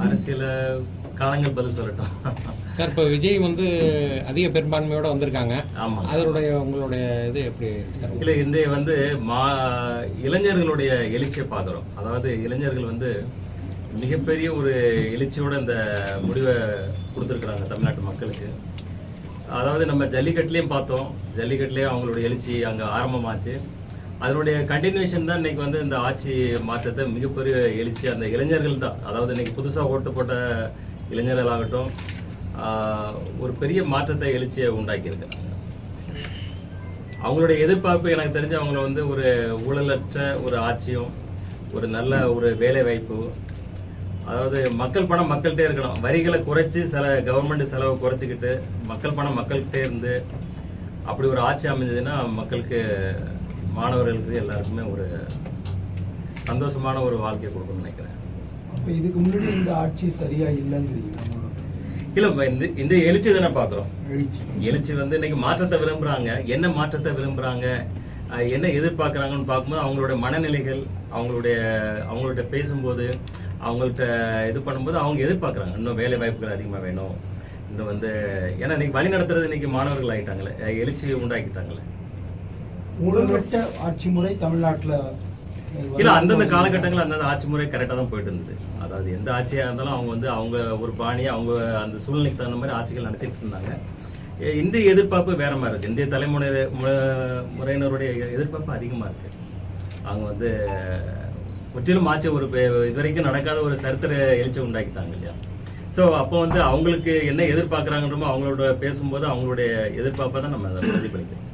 அரசியல காலங்கள் பதில் சொல்லட்டும் சார். இப்போ விஜய் வந்து அதிக பெரும்பான்மையோட வந்திருக்காங்க. ஆமா, அதனுடைய உங்களுடைய இது எப்படி சார்? இல்லை, இந்த வந்து இளைஞர்களுடைய எழுச்சியை பார்க்குறோம். அதாவது இளைஞர்கள் வந்து மிகப்பெரிய ஒரு எழுச்சியோட இந்த முடிவை கொடுத்துருக்குறாங்க தமிழ்நாட்டு மக்களுக்கு. அதாவது நம்ம ஜல்லிக்கட்டுலேயும் பார்த்தோம், ஜல்லிக்கட்டுலேயும் அவங்களுடைய எழுச்சி அங்கே ஆரம்பமாச்சு. அதனுடைய கண்டினியூஷன் தான் இன்னைக்கு வந்து இந்த ஆட்சி மாற்றத்தை மிகப்பெரிய எழுச்சி அந்த இளைஞர்கள் தான். அதாவது இன்னைக்கு புதுசாக ஓட்டு போட்ட இளைஞர்களாகட்டும் ஒரு பெரிய மாற்றத்தை எழுச்சியை உண்டாக்கியிருக்காங்க. அவங்களுடைய எதிர்பார்ப்பு எனக்கு தெரிஞ்சு அவங்கள வந்து ஒரு ஊழலற்ற ஒரு ஆட்சியும் ஒரு நல்ல ஒரு வேலை வாய்ப்பு, அதாவது மக்கள் பணம் மக்கள்கிட்டே இருக்கணும், வரிகளை குறைச்சி கவர்மெண்ட் செலவை குறைச்சிக்கிட்டு மக்கள் பணம் மக்கள்கிட்டே இருந்து அப்படி ஒரு ஆட்சி அமைஞ்சதுன்னா மக்களுக்கு, மாணவர்களுக்கு எல்லாருக்குமே ஒரு சந்தோஷமான ஒரு வாழ்க்கையை கொடுக்கணும்னு நினைக்கிறேன். இதுக்கு முன்னாடி இந்த ஆட்சி சரியா இல்லைங்கிறீங்க? இல்ல, இந்த எழுச்சி தானே பாக்குறோம். எழுச்சி வந்து இன்னைக்கு மாற்றத்தை விரும்புறாங்க. என்ன மாற்றத்தை விரும்புறாங்க, என்ன எதிர்பார்க்கறாங்கன்னு பார்க்கும்போது அவங்களோட மனநிலைகள், அவங்கள்ட்ட பேசும்போது, அவங்கள்ட்ட இது பண்ணும்போது அவங்க எதிர்பார்க்கறாங்க இன்னும் வேலை வாய்ப்புகள் அதிகமா வேணும், இன்னும் வந்து ஏன்னா இன்னைக்கு வழி நடத்துறது இன்னைக்கு மாணவர்கள் ஆயிட்டாங்களே, எழுச்சி உண்டாக்கிட்டாங்களே. ஊழலற்ற ஆட்சி முறை தமிழ்நாட்டுல இல்ல, அந்தந்த காலகட்டங்கள் அந்தந்த ஆட்சி முறை கரெக்டா தான் போயிட்டு இருந்தது. அதாவது எந்த ஆட்சியா இருந்தாலும் அவங்க ஒரு பாணியை அவங்க அந்த சூழ்நிலைக்கு தகுந்த மாதிரி ஆட்சிகள் நடத்திட்டு இருந்தாங்க. இந்திய எதிர்பார்ப்பு வேற மாதிரி இருக்கு. இந்திய முறையினருடைய எதிர்பார்ப்பு அதிகமா இருக்கு. அவங்க வந்து முற்றிலும் ஆட்சி ஒரு இதுவரைக்கும் நடக்காத ஒரு சரித்திர எழுச்சி உண்டாக்கிட்டாங்க இல்லையா. ஸோ அப்போ வந்து அவங்களுக்கு என்ன எதிர்பார்க்குறாங்கன்றமோ அவங்களோட பேசும்போது அவங்களுடைய எதிர்பார்ப்பை தான் நம்ம பிரதிபலிக்கிறோம்.